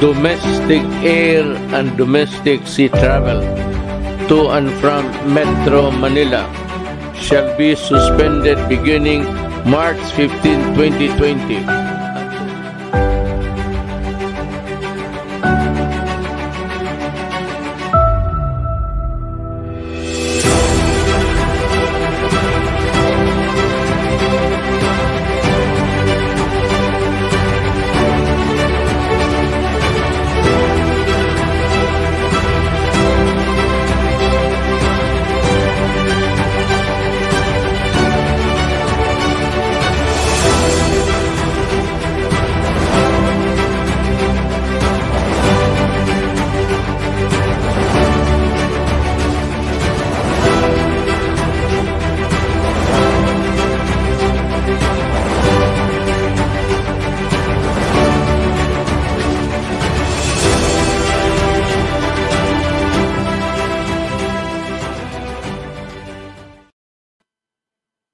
domestic air and domestic sea travel to and from Metro Manila shall be suspended beginning March 15, 2020.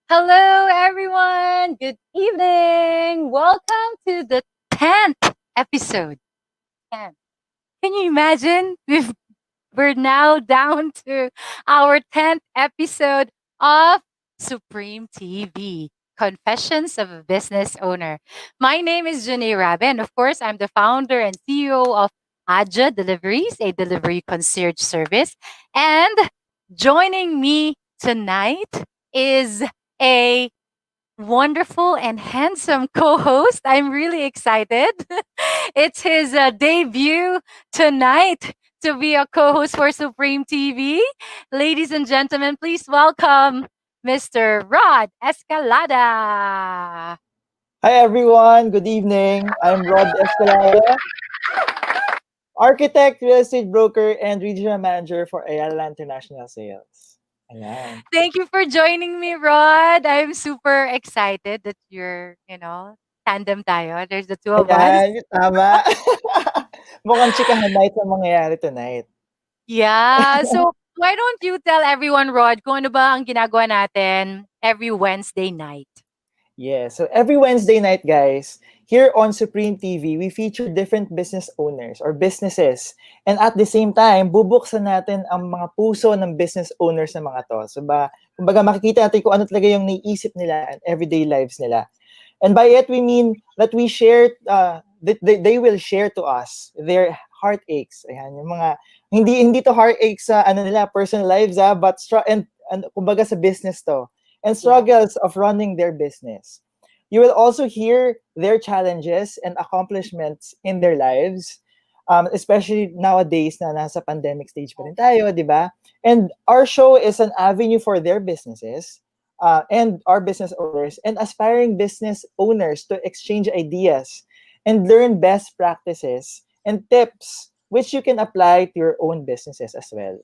Hello, everyone. Good evening. Welcome to the 10th episode. 10. Can you imagine? We're now down to our 10th episode of Supreme TV, Confessions of a Business Owner. My name is Janae Rabe, and of course, I'm the founder and CEO of Aja Deliveries, a delivery concierge service. And joining me tonight is a wonderful and handsome co-host. I'm really excited. It's his debut tonight to be a co-host for Supreme TV. Ladies and gentlemen, please welcome Mr. Rod Escalada. Hi everyone, good evening. I'm Rod Escalada, architect, real estate broker, and regional manager for Ayala International Sales. Ayan. Thank you for joining me, Rod. I'm super excited that tandem tayo. There's the two of us. Ayan, tama. Mukhang chikahan night ang mangyayari tonight. Yeah. So, why don't you tell everyone, Rod, kung ano ba ang ginagawa natin every Wednesday night? Yeah, so every Wednesday night, guys, here on Supreme TV, we feature different business owners or businesses. And at the same time, bubuksan natin ang mga puso ng business owners na mga to. So kumbaga makikita natin kung ano talaga yung naiisip nila and everyday lives nila. And by it, we mean that we share, they will share to us their heartaches. Ayan, yung mga, hindi to heartaches sa nila, personal lives, but and kumbaga sa business to. And struggles of running their business. You will also hear their challenges and accomplishments in their lives, especially nowadays na nasa pandemic stage pa rin tayo, di ba? And our show is an avenue for their businesses and our business owners and aspiring business owners to exchange ideas and learn best practices and tips which you can apply to your own businesses as well.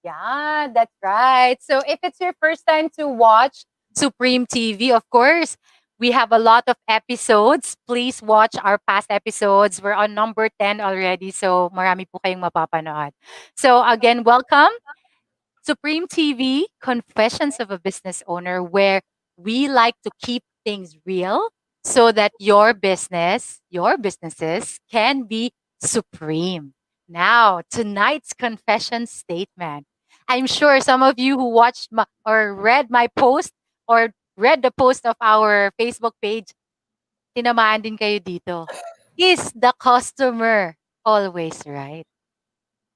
Yeah, that's right. So if it's your first time to watch Supreme TV, of course, we have a lot of episodes. Please watch our past episodes. We're on number 10 already. So marami po kayong mapapanood. So again, welcome. Supreme TV, Confessions of a Business Owner, where we like to keep things real so that your businesses can be supreme. Now, tonight's confession statement. I'm sure some of you who watched or read my post or read the post of our Facebook page, tinamaan din kayo dito. Is the customer always right?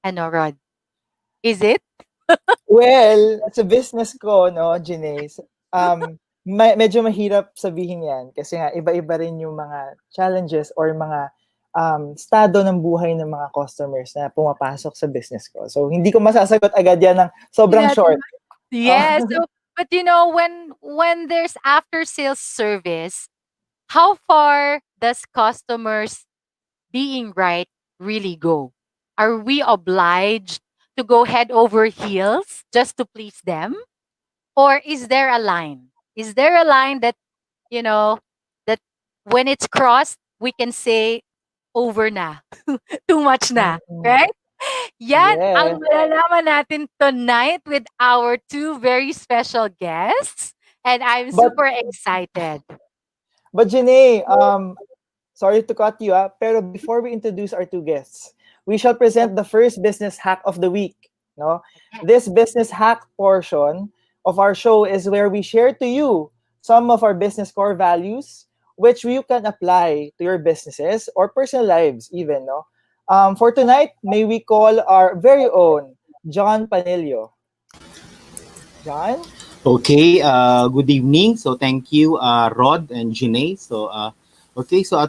Ano, Rod? Is it? Well, sa business ko, no, Janae, medyo mahirap sabihin yan kasi nga iba-iba rin yung mga challenges or mga estado ng buhay ng mga customers na pumapasok sa business ko. So, hindi ko masasagot agad yan ng sobrang short. Yes. So, but when there's after sales service, how far does customers being right really go? Are we obliged to go head over heels just to please them? Or is there a line? Is there a line that, that when it's crossed, we can say, over na. Too much na. Right? Yan ang malalaman natin tonight with our two very special guests. And I'm super excited. But Janae, sorry to cut you up, pero before we introduce our two guests, we shall present the first business hack of the week. No, this business hack portion of our show is where we share to you some of our business core values, which you can apply to your businesses or personal lives, even. No, for tonight, may we call our very own John Panilio. John. Okay, good evening. So thank you, Rod and Janae. So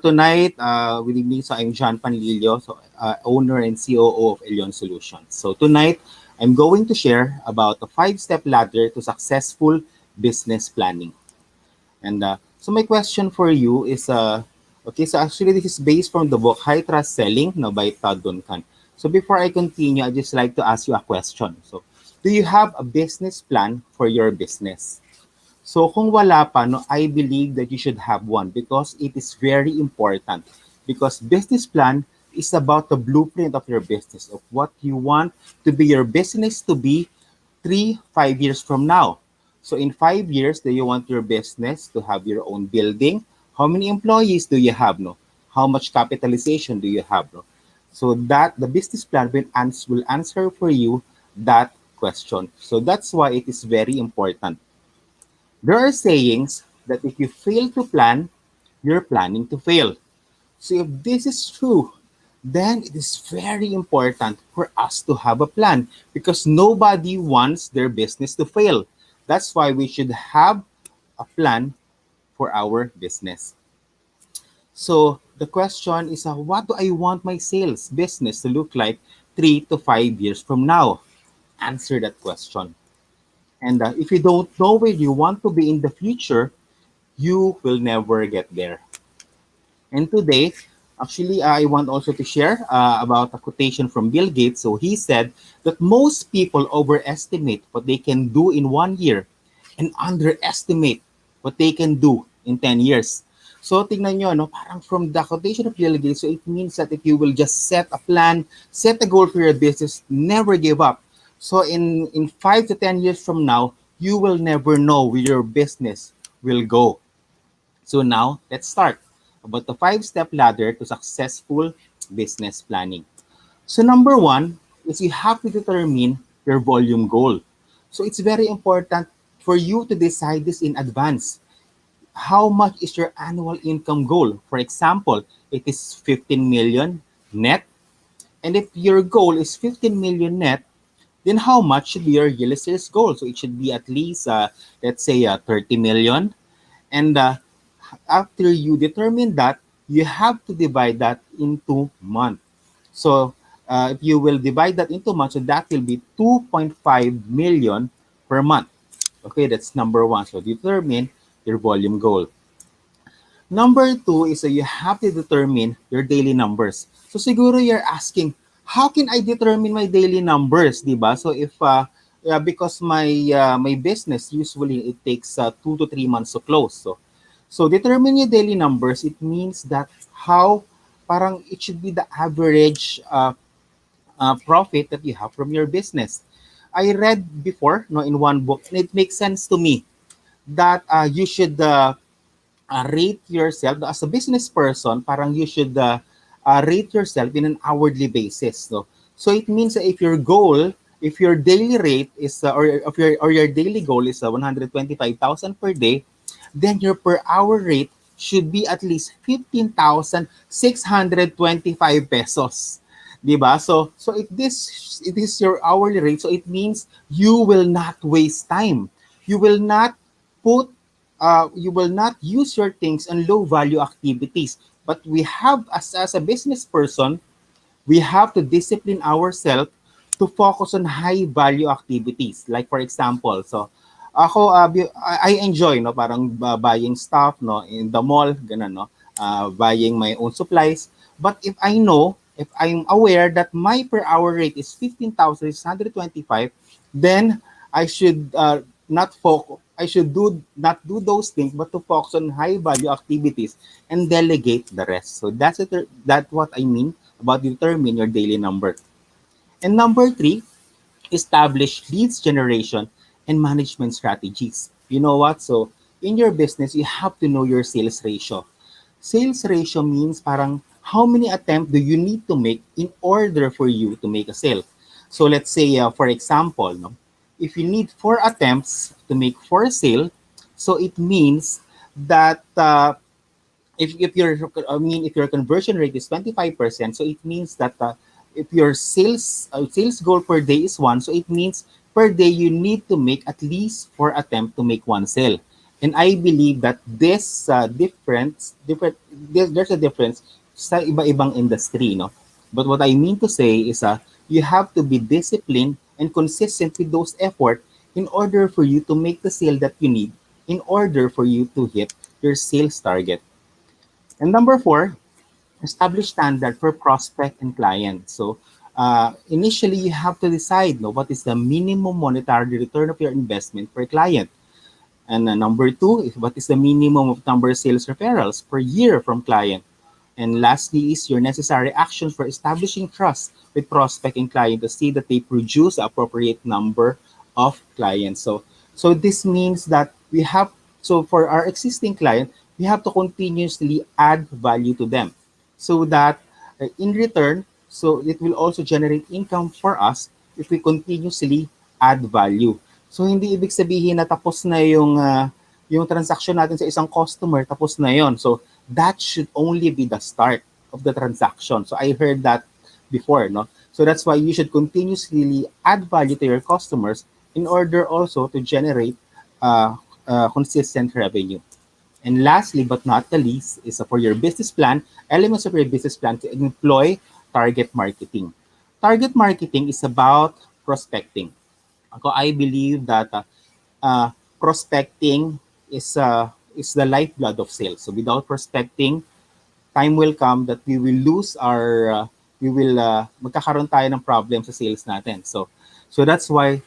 tonight, good evening. So I'm John Panlilio, so owner and COO of Elion Solutions. So tonight, I'm going to share about a five-step ladder to successful business planning. And so my question for you is, okay, so actually this is based from the book High Trust Selling, no, by Todd Duncan. So before I continue, I just like to ask you a question. So, do you have a business plan for your business? So kung wala pa, no, I believe that you should have one because it is very important. Because business plan is about the blueprint of your business, of what you want to be your business to be 3, 5 years from now. So in 5 years, do you want your business to have your own building? How many employees do you have? No? How much capitalization do you have? No? So that the business plan will answer for you that question. So that's why it is very important. There are sayings that if you fail to plan, you're planning to fail. So if this is true, then it is very important for us to have a plan because nobody wants their business to fail. That's why we should have a plan for our business. So the question is, what do I want my sales business to look like 3 to 5 years from now? Answer that question. And if you don't know where you want to be in the future, you will never get there. And today, actually, I want also to share about a quotation from Bill Gates. So he said that most people overestimate what they can do in 1 year and underestimate what they can do in 10 years. So tingnan nyo, no, parang from the quotation of Bill Gates, so it means that if you will just set a plan, set a goal for your business, never give up. So in 5 to 10 years from now, you will never know where your business will go. So now, let's start about the five-step ladder to successful business planning. So number one is you have to determine your volume goal. So it's very important for you to decide this in advance. How much is your annual income goal? For example, it is 15 million net. And if your goal is 15 million net, then how much should be your yearly sales goal? So it should be at least, let's say, 30 million. And after you determine that, you have to divide that into month. So if you will divide that into months, so that will be 2.5 million per month. Okay, that's number one. So determine your volume goal. Number two is you have to determine your daily numbers. So siguro you're asking, how can I determine my daily numbers, di ba? So if because my business usually it takes 2 to 3 months to close. So determine your daily numbers. It means that how parang it should be the average profit that you have from your business. I read before, no, in one book, and it makes sense to me that you should rate yourself as a business person. Parang you should rate yourself in an hourly basis. No? So it means that if your goal, if your daily rate is, or your daily goal is 125,000 per day, then your per hour rate should be at least 15,625 pesos. Diba? So if this it is your hourly rate, so it means you will not waste time. You will not put you will not use your things on low value activities. But we have as a business person, we have to discipline ourselves to focus on high value activities. Like for example, so ako I enjoy no parang buying stuff no in the mall ganun no buying my own supplies. But if I'm aware that my per hour rate is 15,625, then I should not focus. I should not do those things, but to focus on high value activities and delegate the rest. So that's what I mean about determine your daily number. And number three, establish leads generation and management strategies. You know what? So in your business, you have to know your sales ratio. Sales ratio means parang how many attempts do you need to make in order for you to make a sale. So let's say, for example, no, if you need 4 attempts to make 4 sale, so it means that if your if your conversion rate is 25%, so it means that if your sales goal per day is 1, so it means per day you need to make at least 4 attempts to make 1 sale. And I believe that this there's a difference sa iba-ibang industry, no? But what I mean to say is you have to be disciplined and consistent with those effort in order for you to make the sale that you need in order for you to hit your sales target. And number 4, establish standard for prospect and client. So initially, you have to decide what is the minimum monetary return of your investment per client. And number 2 is what is the minimum of number of sales referrals per year from client. And lastly is your necessary action for establishing trust with prospect and client to see that they produce the appropriate number of clients. So this means that for our existing client, we have to continuously add value to them so that in return, so it will also generate income for us if we continuously add value. So hindi ibig sabihin na tapos na yung transaction natin sa isang customer, tapos na yon. So that should only be the start of the transaction. So I heard that before, no? So that's why you should continuously add value to your customers in order also to generate consistent revenue. And lastly, but not the least, is for your business plan, elements of your business plan to employ target marketing. Target marketing is about prospecting. Ako, I believe that prospecting is the lifeblood of sales. So without prospecting, time will come that we will lose our magkakaroon tayo ng problem sa sales natin. So that's why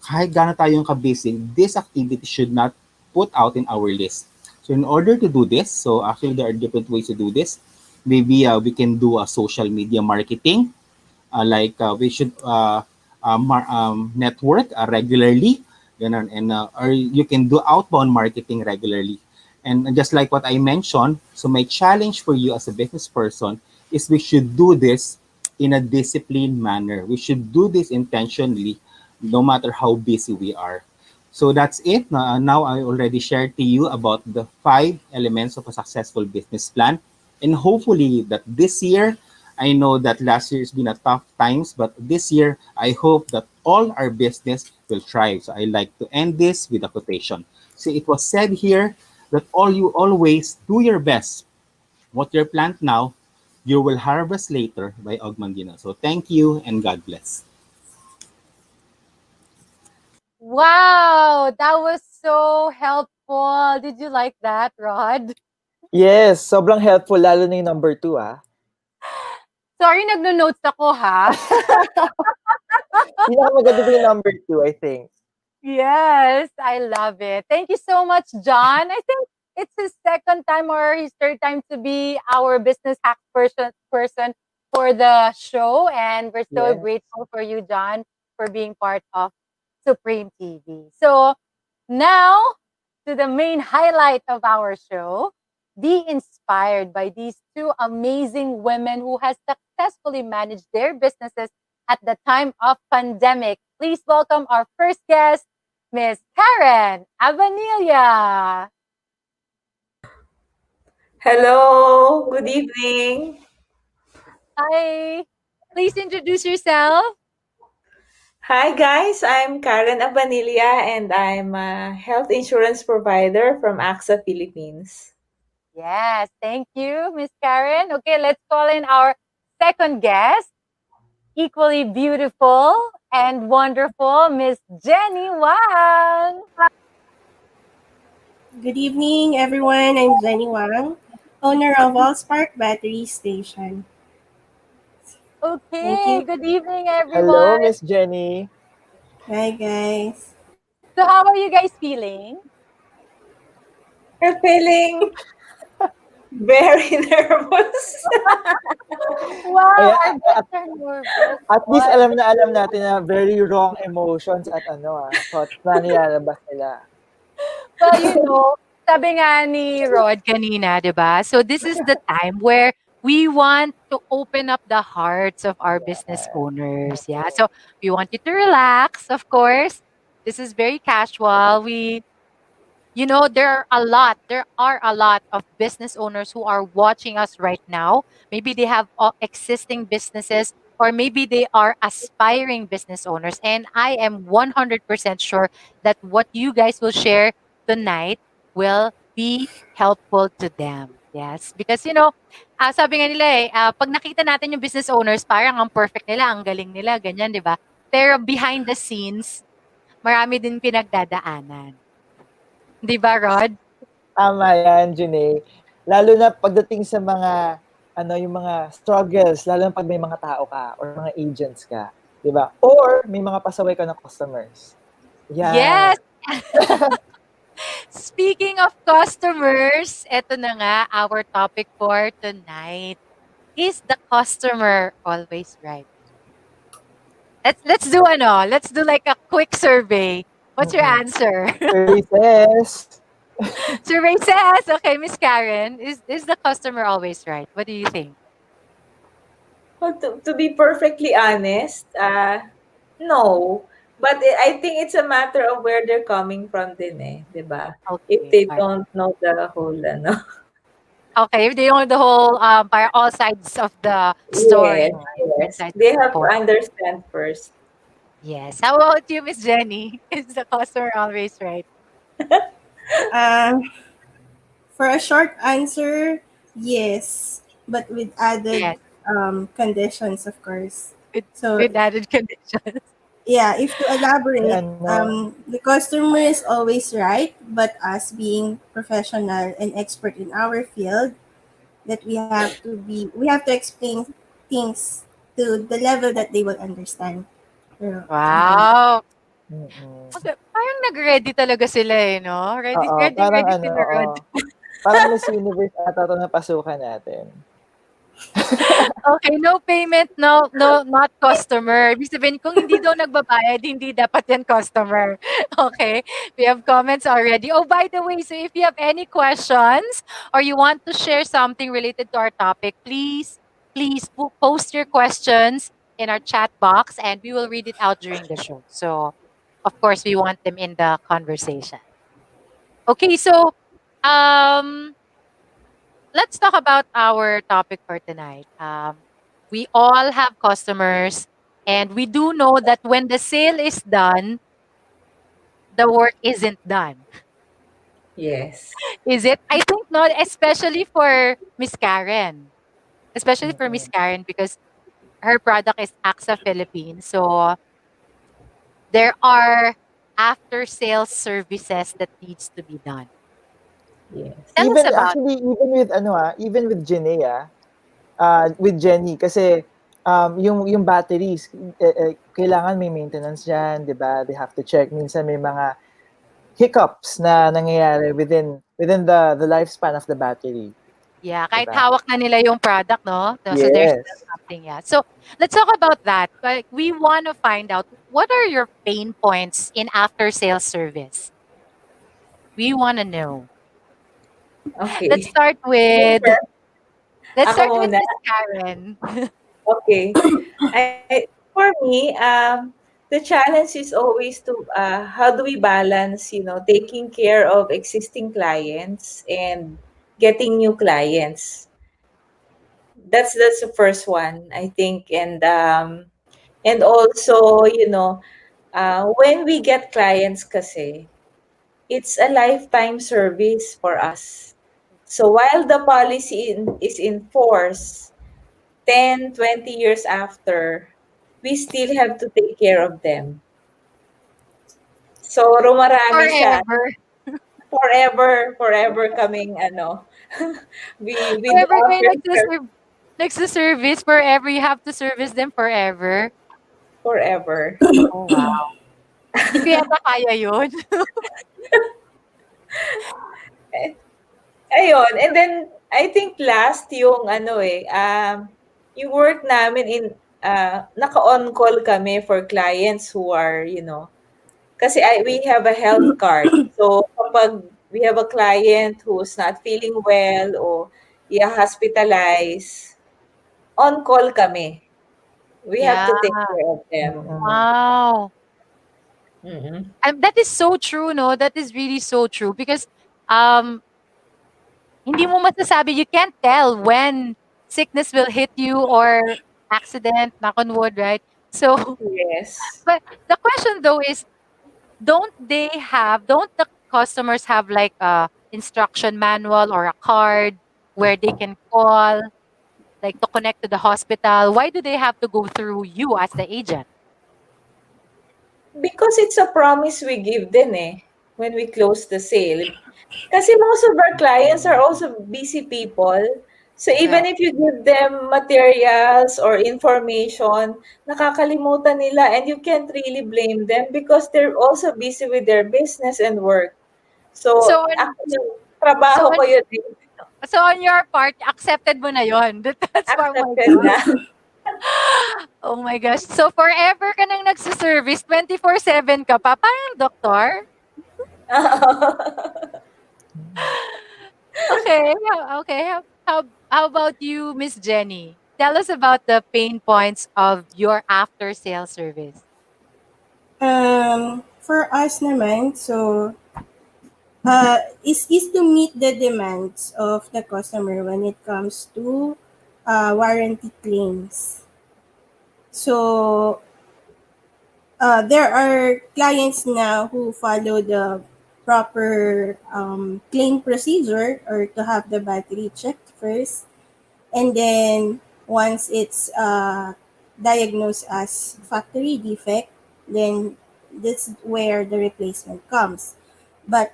kahit gaano tayong ka-busy, this activity should not put out in our list. So in order to do this, so actually there are different ways to do this. Maybe we can do a social media marketing, we should network regularly, ganun, and or you can do outbound marketing regularly. And just like what I mentioned, so my challenge for you as a business person is we should do this in a disciplined manner. We should do this intentionally, no matter how busy we are. So that's it. Now I already shared to you about the 5 elements of a successful business plan. And hopefully that this year, I know that last year has been a tough times, but this year, I hope that all our business will thrive. So I like to end this with a quotation. See, it was said here that all you always do your best. What you plant now, you will harvest later by Ogmandino. So thank you and God bless. Wow, that was so helpful. Did you like that, Rod? Yes, sobrang helpful, lalo na yung number 2, Sorry, nagno-notes ako, ha? Pinakamaganda din yung number 2, I think. Yes, I love it. Thank you so much, John. I think it's his second time or his third time to be our business hack person for the show. And we're so Yes. grateful for you, John, for being part of Supreme TV. So now to the main highlight of our show. Be inspired by these two amazing women who has successfully managed their businesses at the time of pandemic. Please welcome our first guest, Miss Karen Abanilia. Hello, good evening. Hi. Please introduce yourself. Hi guys, I'm Karen Abanilia and I'm a health insurance provider from AXA Philippines. Yes, thank you, Miss Karen. Okay, let's call in our second guest, equally beautiful and wonderful, Miss Jenny Wang. Good evening, everyone. I'm Jenny Wang, owner of Allspark Battery Station. Thank Okay, you. good evening, Hello, everyone. Miss Jenny. Hi, guys. So, how are you guys feeling? I'm feeling very nervous. Wow, Ayan, our guests are nervous. at least What? alam natin na very wrong emotions at thoughts na nilalabas nila. Well, sabi nga ni Rod kanina, 'di ba? So this is the time where we want to open up the hearts of our business owners. Yeah. So we want you to relax, of course. This is very casual. There are a lot of business owners who are watching us right now. Maybe they have existing businesses, or maybe they are aspiring business owners. And I am 100% sure that what you guys will share tonight will be helpful to them. Yes, because sabi nga nila pag nakita natin yung business owners, parang ang perfect nila, ang galing nila, ganyan, 'di ba? Pero behind the scenes, marami din pinagdadaanan. 'Di ba, Rod? Tama yan, Junay. Lalo na pagdating sa mga, yung mga struggles, lalo na pag may mga tao ka or mga agents ka, di ba? Or may mga pasaway ka na customers. Yan. Yes! Speaking of customers, eto na nga our topic for tonight. Is the customer always right? Let's do like a quick survey. What's your answer? Services. Survey says, okay, Miss Karen, is the customer always right? What do you think? Well, to be perfectly honest, no. But I think it's a matter of where they're coming from din eh, 'di ba? If Okay, they alright. don't know the whole ano. Okay, if they know the whole para all sides of the story, Yes, different yes. sides of They the have to coin. understand first. Yes. How about you, Miss Jenny? Is the customer always right? Um, for a short answer, yes, but with added Yes. conditions, of course. With, So with added conditions. yeah, if to elaborate, Ano, the customer is always right, but us being professional and expert in our field, that we have to explain things to the level that they will understand. Something like Wow. mm-mm. Parang nag-ready talaga sila no? Ready, Oo, ready, parang ready sila, oo. Rod. Parang Miss Universe ata ito na pasukan natin. Okay, no payment, no, not customer. Ibig sabihin, kung hindi daw nagbabayad, hindi dapat yan customer. Okay? We have comments already. Oh, by the way, so if you have any questions or you want to share something related to our topic, please post your questions in our chat box and we will read it out during the show. So, of course, we want them in the conversation. Okay, so um let's talk about our topic for tonight. We all have customers, and we do know that when the sale is done, the work isn't done. Yes. Is it? I think not, especially for Miss Karen. Especially for Miss Mm-mm. Karen because her product is AXA Philippines. So there are after sales services that needs to be done. Yes. Tell us about Even with Jenea, with Jenny kasi yung batteries kailangan may maintenance diyan, 'di ba? They have to check minsan may mga hiccups na nangyayari within the lifespan of the battery, Yeah, 'di kahit ba? hawak na nila yung product, no? So there's still Yes. something, yeah. So let's talk about that. Like, we want to find out what are your pain points in after sales service. We want to know. Let's Okay. start with Sure. let's Ako start with muna. Miss Karen. Okay. For me, the challenge is always to how do we balance, taking care of existing clients and getting new clients. That's the first one, I think, and also, when we get clients, kasi it's a lifetime service for us. So while the policy is in force, 10, 20 years after, we still have to take care of them. So, rumarami siya. Forever. Forever, forever kaming we do Forever kayo offer nagsiservice forever. You have to service them forever. forever. Oh, wow. Hindi ko yata kaya yun. Eh, Ayun, and then I think last yung yung work namin naka-on call kami for clients who are, kasi we have a health card. So kapag we have a client who's not feeling well or hospitalized, on call kami. We have Yeah. to take care of them. Mm-mm. Wow. Mm-mm. That is so true, no? That is really so true because um hindi mo masasabi, you can't tell when sickness will hit you or accident, knock on wood, right? So, Yes. but the question though is, don't the customers have like a instruction manual or a card where they can call, like to connect to the hospital? Why do they have to go through you as the agent? Because it's a promise we give din eh, when we close the sale. Kasi most of our clients are also busy people. So even Correct. if you give them materials or information, nakakalimutan nila and you can't really blame them because they're also busy with their business and work. So So on, actually, so trabaho on, ko yun eh. so on your part, accepted mo na yon. That's why, oh my Accepted na. God. Oh my gosh. So forever ka nang nagsiservice, 24/7 ka pa, parang doktor? Okay, okay. How about you, Miss Jenny? Tell us about the pain points of your after sales service. For us naman, so is to meet the demands of the customer when it comes to warranty claims. So there are clients now who follow the proper claim procedure or to have the battery checked first. And then once it's diagnosed as factory defect, then that's where the replacement comes. But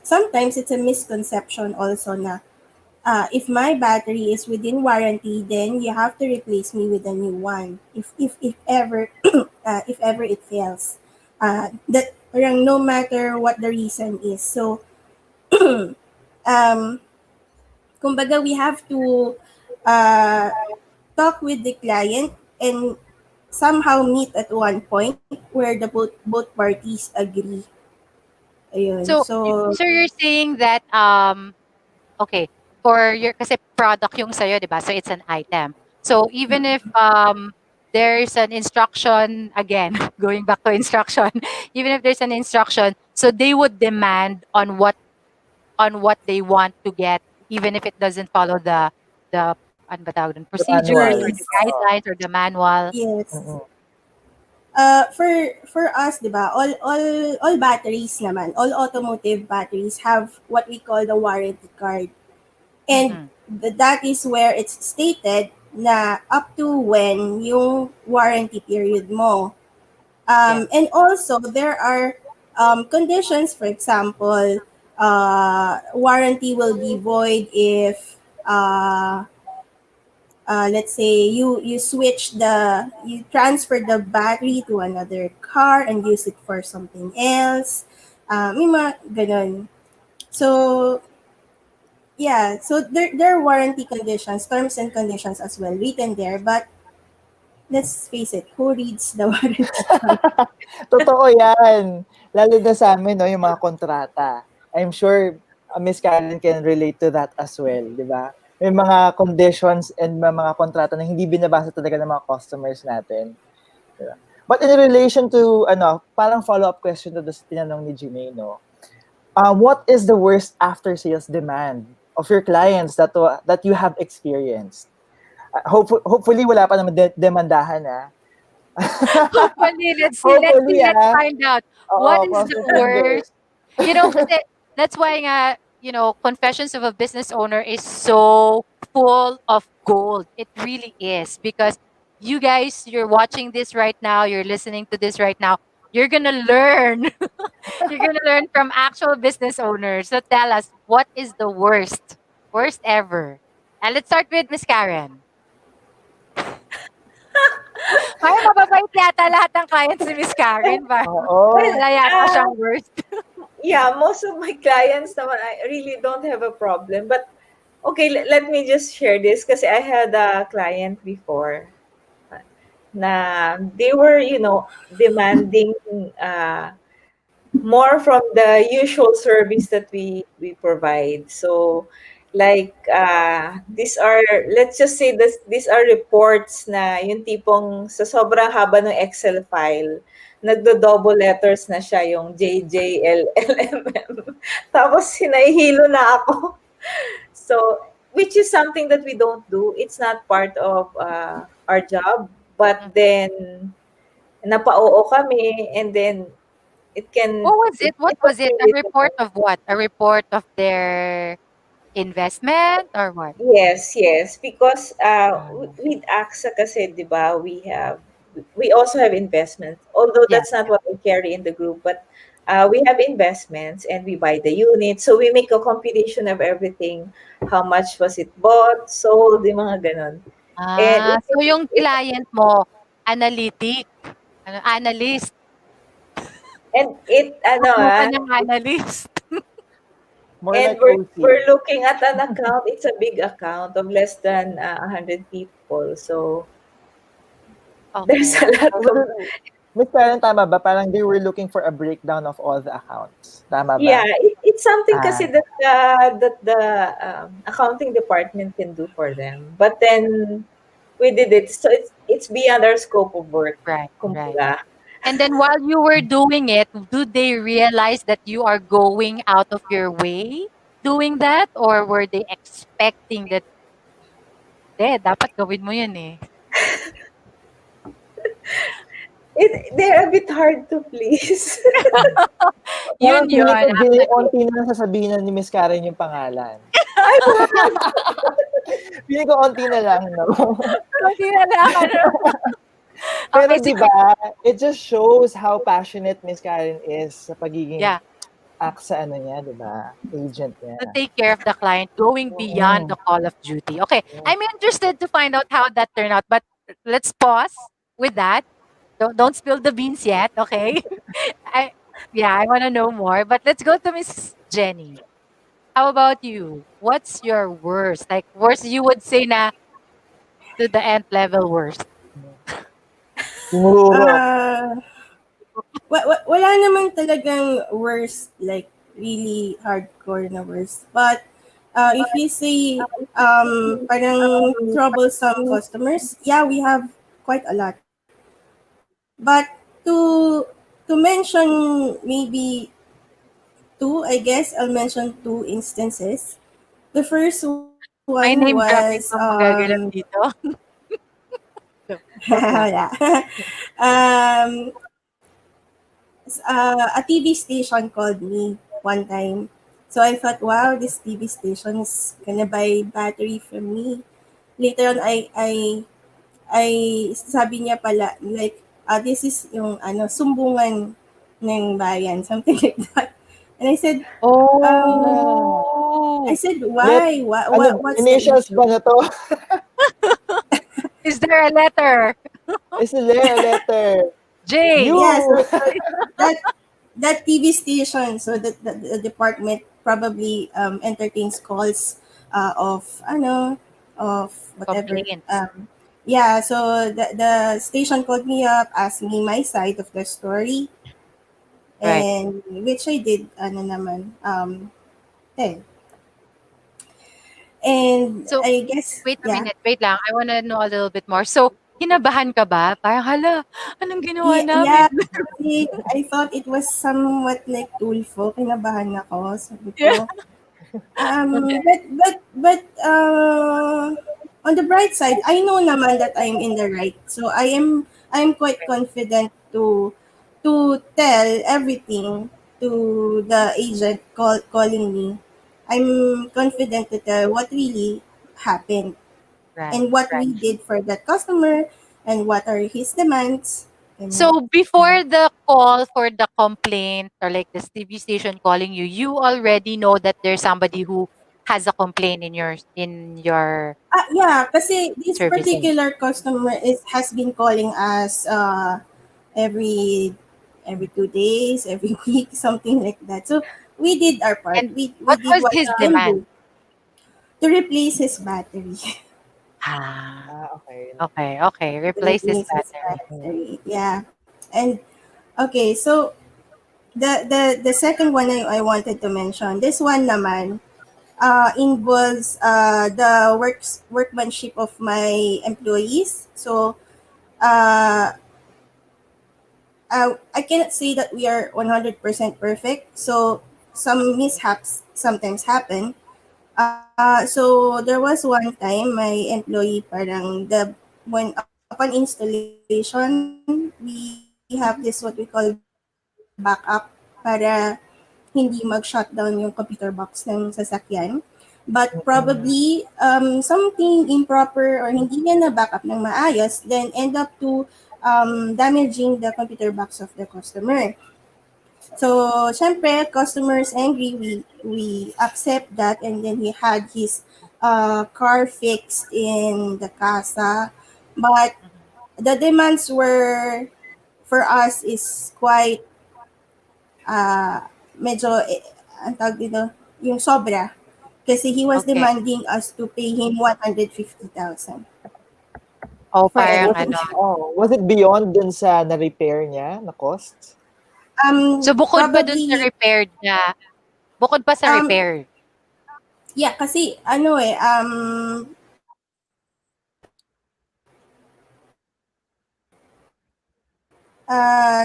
sometimes it's a misconception also na if my battery is within warranty, then you have to replace me with a new one. If ever if ever it fails, that parang no matter what the reason is. So um, kumbaga we have to uh, talk with the client and somehow meet at one point where the both parties agree. Ayun. So So so you're saying that okay, for your kasi product yung sa'yo, 'di ba? So it's an item. So even if there's an instruction again, going back to instruction, even if there's an instruction, so they would demand on what they want to get, even if it doesn't follow the ano ba tawag dun, The procedures or manual. the yes, Oo. guidelines or the manual. yes. Mm-mm. For us, 'di ba, all batteries naman, all automotive batteries have what we call the warranty card. And Mm-mm. that is where it's stated na up to when yung warranty period mo. Yes. And also, there are conditions, for example, warranty will be void if, let's say, you transfer the battery to another car and use it for something else. May mga ganun. So, yeah, so there are warranty conditions, terms and conditions as well written there. But let's face it, who reads the warranty card? Totoo yan. Lalo na sa amin, no, yung mga kontrata. I'm sure Miss Karen can relate to that as well, di ba? May mga conditions and may mga kontrata na hindi binabasa talaga ng mga customers natin. Di ba? But in relation to, parang follow-up question to the tinanong ni Jimmy, no? What is the worst after-sales demand of your clients that you have experienced? Hopefully, wala pa naman demandahan, ah. Hopefully, let's see. Hopefully, Let's ah. find out what Oo, is cross the your worst. fingers. Kasi that's why nga, Confessions of a Business Owner is so full of gold. It really is because you guys, you're watching this right now, you're listening to this right now. You're gonna learn. You're gonna learn from actual business owners. So tell us, what is the worst ever? And let's start with Miss Karen. Ay, mababait yata lahat ng clients ni Miss Karen. Oo. Well, Wala yata siyang worst. yeah, most of my clients naman, I really don't have a problem. But okay, let me just share this kasi I had a client before na they were, demanding uh, more from the usual service that we provide. So like these are, let's just say this, these are reports na yung tipong sa sobrang haba ng Excel file, nagdo-double letters na siya yung JJLLMM. Tapos sinahihilo na ako. So, which is something that we don't do. It's not part of our job. But Mhm. then, napa-oo kami, and then it can, What was it? What it was was it? A really report of what? A report of their investment or what? yes, yes. Because Ah, with AXA kasi, di ba, we also have investments. Although Yeah. that's not what we carry in the group, but we have investments and we buy the unit. So we make a compilation of everything. How much was it bought, sold, yung mga ganon. And So yung client mo, analytic, analyst. ano Kuha ka ng analyst. more and like OC. we're looking at an account. It's a big account of less than 100 people. So there's a Okay. lot So, of. Miss Karen, tama ba? Parang they were looking for a breakdown of all the accounts. Tama Yeah, ba? it's something Ah, kasi that the accounting department can do for them. But then we did it, so it's beyond our scope of work. right, right. Kumbaga. And then while you were doing it, do they realize that you are going out of your way doing that? Or were they expecting that, dapat gawin mo yan eh. They're a bit hard to please. Yun parang feeling ko, yun, Jay, actually. onti na lang sasabihin na ni Miss Karen yung pangalan. Ay, wag! Feeling ko onti na lang, no? Hindi na lang, ano. Pero Okay, di sige. ba, it just shows how passionate Miss Karen is sa pagiging Yeah. sa ano niya, di ba? Agent niya. To take care of the client, going beyond Mm. the call of duty. Okay, I'm interested to find out how that turned out, but let's pause with that. Don't spill the beans yet, okay? I yeah, I want to know more, but let's go to Miss Jenny. How about you? What's your worst? Like worst you would say na to the nth level worst. Siguro. Wala naman talagang worst, like really hardcore na worst. But if you say parang troublesome customers, yeah, we have quite a lot. But to mention maybe two, I guess I'll mention two instances. The first one May was name dropping bang magaganap dito? Joke lang. wala. um, a TV station called me one time. So I thought, wow, this TV station is gonna buy battery from me. Later on, I sabi niya pala, like, this is yung sumbungan ng bayan, something like that. And I Oh. said, Let, why? ano, What's the initials issue? ba na to? Is there a letter? Is there a letter? J. Yeah, You! so that that TV station, so that the department probably entertains calls of of whatever. Complaints. Yeah, so the station called me up, asked me my side of the story, Right. and which I did. Ano naman, eh. And So, I guess, wait a yeah, minute, wait lang. I wanna know a little bit more. So, kinabahan ka ba? Parang, hala, anong ginawa namin? yeah. Kasi I thought it was somewhat like Tulfo. Kinabahan ako. Sabi Yeah. ko, on the bright side, I know naman that I'm in the right. So I'm quite confident to tell everything to the agent calling me. I'm confident to tell what really happened Right, and what right. we did for that customer and what are his demands. And So, before the call for the complaint or like the TV station calling you, you already know that there's somebody who has a complaint in your yeah, kasi this services. particular customer has been calling us every 2 days, every week, something like that. So we did our part. And We what did was what his we can demand? do to replace his battery. Ah, Ah, okay. okay, okay. To Replace his replace his battery. Mm. battery. Yeah. And okay, so The second one I wanted to mention, this one naman, involves the workmanship of my employees. So uh, I cannot say that we are 100% perfect. So some mishaps sometimes happen. So there was one time my employee parang when upon installation we have this what we call backup para hindi mag-shutdown yung computer box ng sasakyan. But probably something improper or hindi niya na-backup ng maayos, then end up to damaging the computer box of the customer. So, syempre, customers angry, we accept that, and then he had his car fixed in the casa. But the demands were, for us, is quite medyo, ang tawag dito, yung sobra. Kasi he was Okay. demanding us to pay him 150,000 Oh, for parang Was everything. it, ano. oh, was it beyond dun sa na-repair niya, na cost? So, bukod pa dun sa Probably, repaired na, bukod pa sa um, repair. yeah, kasi ano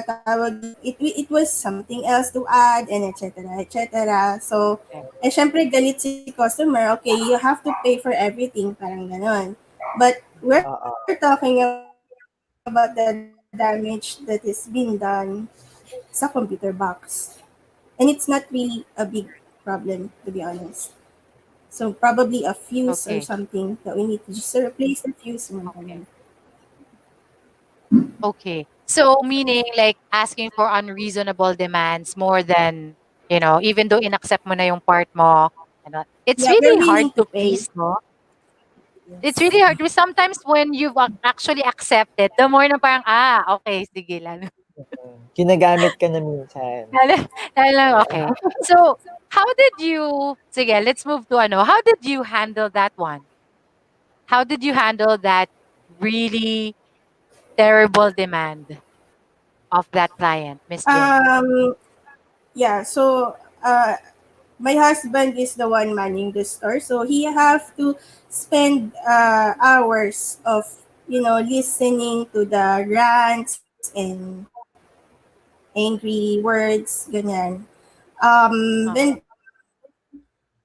tawag dito, it was something else to add and etc. etc. So, Okay. syempre galit si customer, okay, you have to pay for everything, parang ganon. But we're Oo. talking about the damage that is being done sa computer box. And it's not really a big problem, to be honest. So probably a fuse or something that we need Okay. to just replace the fuse, mga ganon. Okay. Okay. So, meaning like asking for unreasonable demands more than, even though inaccept mo na yung part mo, it's Yeah, we're really hard willing to to pay. please, no? It's Yes. really hard. Because sometimes when you've actually accepted, the more na parang, okay, sige lang. Ginagamit ka na minsan. Lalo lalo lang, okay. So, how did you, sige, let's move to ano, how did you handle that one? How did you handle that really terrible demand of that client, Miss Jenny? Um, yeah, so my husband is the one manning the store, so he have to spend hours of listening to the rants and angry words, ganyan. Uh-huh.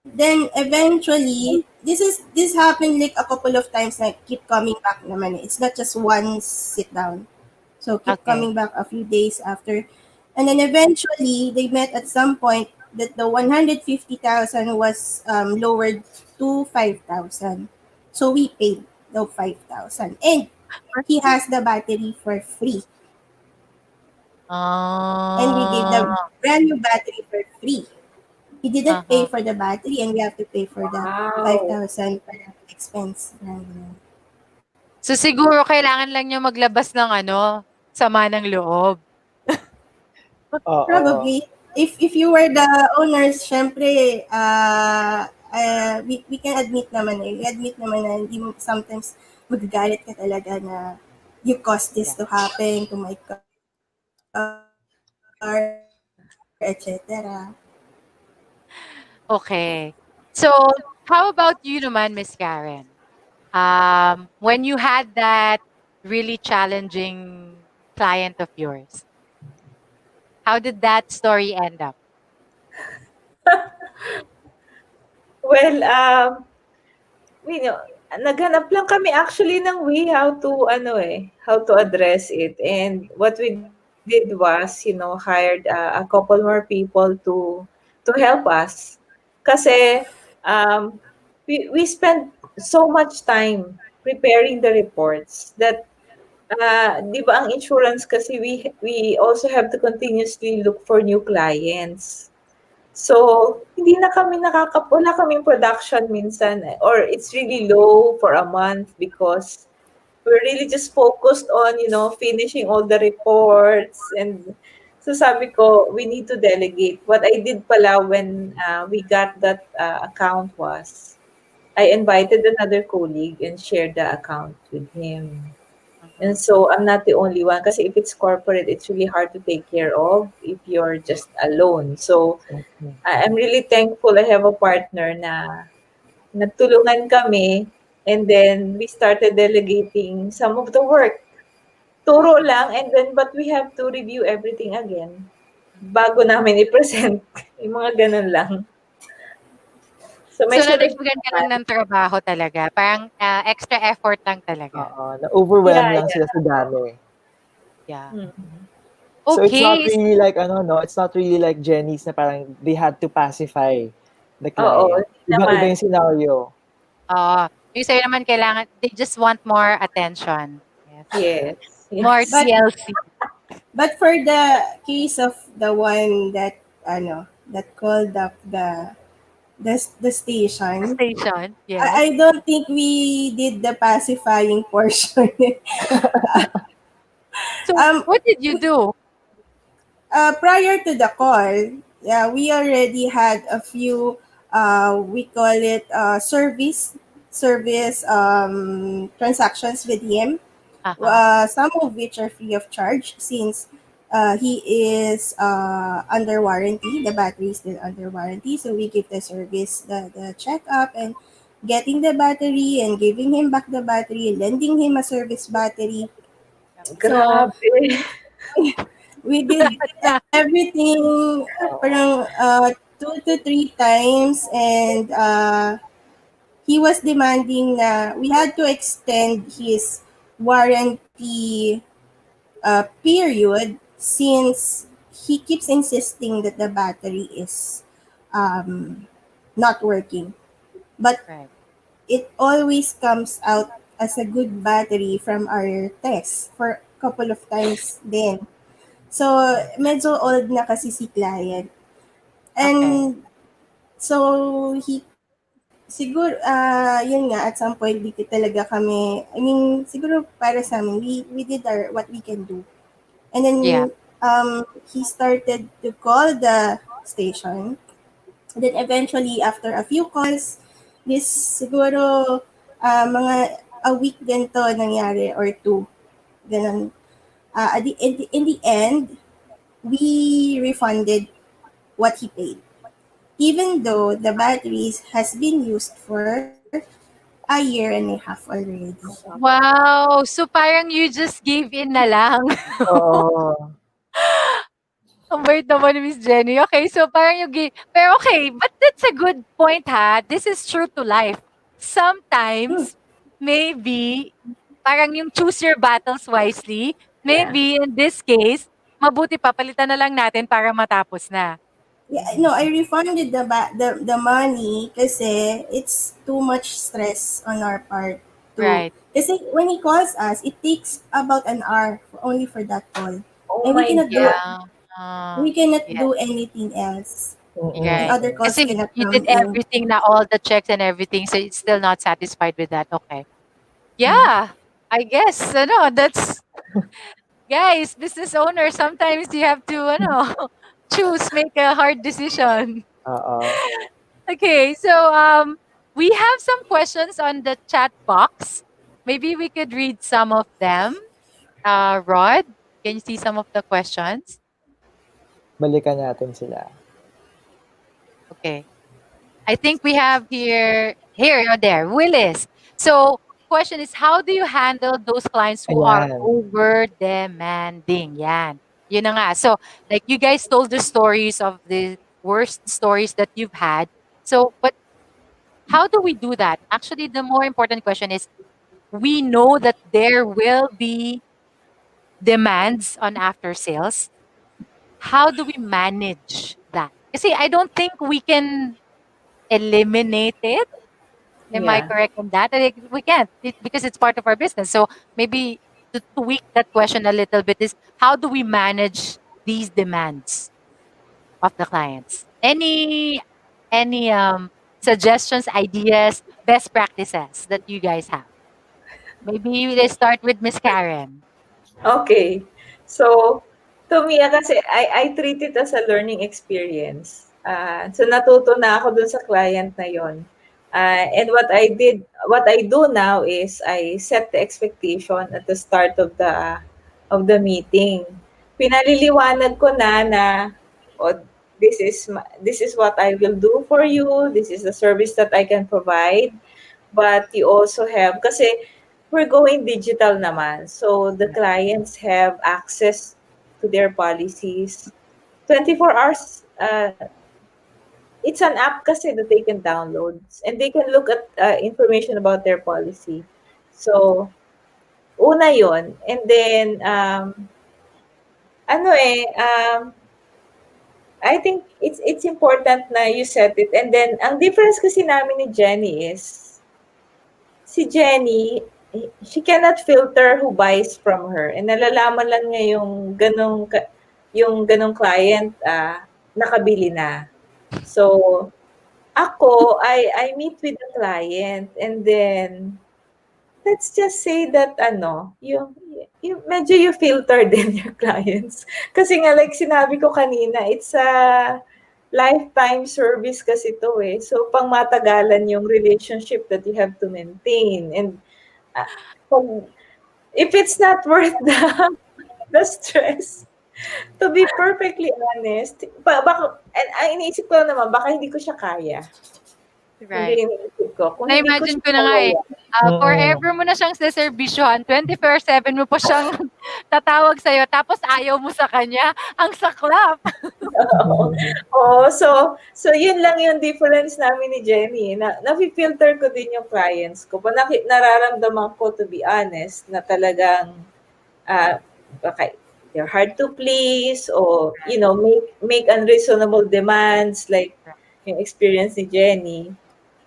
Then eventually, this happened like a couple of times, like keep coming back naman. It's not just one sit down. So keep Okay. coming back a few days after. And then eventually they met at some point that the 150,000 was lowered to 5,000. So we paid the 5,000. And he has the battery for free. And we gave the Ah, brand new battery for free. He didn't pay uh-huh. for the battery and we have to pay for the Wow. 5,000 para expense. So, siguro kailangan lang niya maglabas ng ano, sama ng loob. Oo. Probably. If you were the owners, syempre, we can admit naman We admit naman na hindi mo sometimes magagalit ka talaga na you caused this Yeah. to happen to my car, etc. Okay. So, how about you naman, Miss Karen? When you had that really challenging client of yours, how did that story end up? Well, you know, naghanap lang kami actually ng way how to how to address it. And what we did was, hired a couple more people to help us. Kasi we spent so much time preparing the reports that 'di ba ang insurance kasi we also have to continuously look for new clients. So, hindi na kami wala kaming production minsan or it's really low for a month because we're really just focused on, finishing all the reports. And so sabi ko, we need to delegate. What I did pala when we got that account was I invited another colleague and shared the account with him. And so I'm not the only one kasi if it's corporate, it's really hard to take care of if you're just alone. So Exactly. I'm really thankful I have a partner na nagtulungan kami and then we started delegating some of the work. Turo lang and then but we have to review everything again bago namin i-present. Yung mga ganun lang. So may So, solusyon nadagdagan ka lang naman. ng trabaho talaga. Parang extra effort lang talaga. Oo, na-overwhelm Yeah, lang yeah. sila sa dami. Yeah. Mm. So it's not Okay. really like ano no, it's not really like Jenny's na parang they had to pacify the Oo, client. hindi Iba-iba naman. yung scenario. Oo. Yung sa'yo naman kailangan, they just want more attention. Yes. Yes. More Yes. But TLC for the case of the one that that called up the station, station. I Yes. don't think we did the pacifying portion. So, um what did you do? Prior to the call, yeah, we already had a few, we call it service transactions with him. Uh-huh. Some of which are free of charge since he is under warranty. The battery is still under warranty, so we give the service the checkup and getting the battery and giving him back the battery, lending him a service battery. So Grabe. we did Na. everything Oo. parang 2 to 3 times, and he was demanding na we had to extend his warranty period since he keeps insisting that the battery is um, not working. But Right. it always comes out as a good battery from our tests for a couple of times then. So, medyo old na kasi si client. Okay. And so, siguro, yun nga, at some point, di talaga kami, I mean, siguro para sa amin, we did what we can do. And then, Yeah. he started to call the station. Then eventually, after a few calls, this siguro, mga a week din to nangyari or two. Ganun. In the end, we refunded what he paid. Even though the batteries has been used for a year and a half already. Wow! So, parang you just gave in na lang. Oo. Ang bait naman ni Miss Jenny. Okay, so parang yung pero okay, but that's a good point ha. This is true to life. Hmm. Sometimes, maybe, parang yung choose your battles wisely. Yeah. Maybe in this case, mabuti pa palitan na lang natin para matapos na. Yeah, no, I refunded the money kasi it's too much stress on our part to. Right. Kasi when he calls us, it takes about an hour only for that call. Oh And my God. Yeah. we cannot Yeah. do anything else. And Right. other Mm. calls Kasi cannot you did come in. everything na all the checks and everything, so it's still not satisfied with that. Okay. Mm. Yeah. I guess, that's guys, business owners, sometimes you have to, make a hard decision. Oo. Okay, so we have some questions on the chat box. Maybe we could read some of them. Rod, can you see some of the questions? Balikan natin sila. Okay. I think we have here or there, Willis. So, question is, how do you handle those clients who are Ayan. over demanding? Yan. Yun na nga. So, like you guys told the stories of the worst stories that you've had. So, but how do we do that? Actually, the more important question is, we know that there will be demands on after sales. How do we manage that? Kasi I don't think we can eliminate it. Am I Yeah. correct in that? Like, we can't because it's part of our business. So maybe to tweak that question a little bit is, how do we manage these demands of the clients? Any suggestions, ideas, best practices that you guys have? Maybe let's start with Miss Karen. Okay. So, to me, kasi I treat it as a learning experience. So, natuto na ako dun sa client na yon And what I do now is I set the expectation at the start of the meeting. Pinaliliwanag ko na oh, this is what I will do for you. This is the service that I can provide. But you also have kasi we're going digital naman. So the clients have access to their policies 24 hours. It's an app kasi that they can download and they can look at information about their policy. So, una yon. And then, ano eh, I think it's important na you set it. And then, ang difference kasi namin ni Jenny is, si Jenny, she cannot filter who buys from her. And nalalaman lang niya yung ganong client nakabili na. So, ako, I meet with the client and then let's just say that yung medyo you filter din your clients. Kasi nga like sinabi ko kanina, it's a lifetime service kasi to eh. So pang matagalan yung relationship that you have to maintain. And uh, pag- if it's not worth the stress, to be perfectly honest, baka, and iniisip ko naman, baka hindi ko siya kaya. Right. Hindi iniisip ko. Kung hindi ko Na-imagine siya ko na nga eh. kaya, Forever mo na siyang seservisyohan, 24/7 mo pa siyang tatawag sa'yo, tapos ayaw mo sa kanya. Ang saklap. Oo, so yun lang yung difference namin ni Jenny. Na-filter ko din yung clients ko. Nararamdaman ko, to be honest, na talagang baka they're hard to please or, make unreasonable demands like yung experience ni Jenny.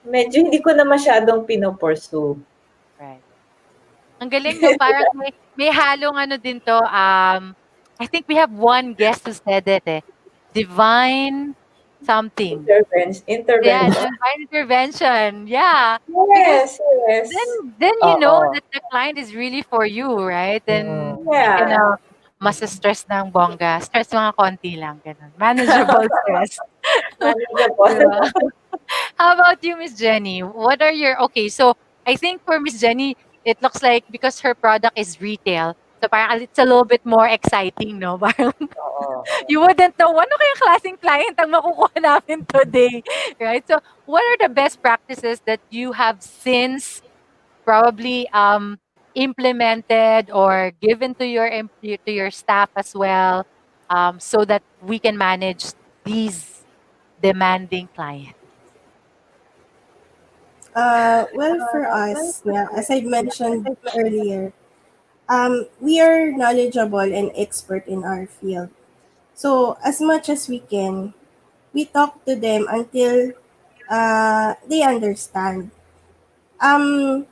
Medyo hindi ko na masyadong pinopursue. Right. Ang galing, no? Parang may halong ano din to. I think we have one guest who said it eh. Divine something. Yeah, Intervention. divine intervention. Yeah. Because Yes. then you know Oo. that the client is really for you, right? Then Yeah. you know, mas stress ng bongga. Stress mga konti lang. Ganun. Manageable stress. Manageable. Diba? How about you, Miss Jenny? What are your okay? So I think for Miss Jenny, it looks like because her product is retail, so parang it's a little bit more exciting, no? Parang Oo. you wouldn't know ano kayang klaseng client ang makukuha namin today, right? So what are the best practices that you have since probably implemented or given to your staff as well, so that we can manage these demanding clients? Well, for us, yeah, as I mentioned earlier, we are knowledgeable and expert in our field. So, as much as we can, we talk to them until they understand. Um,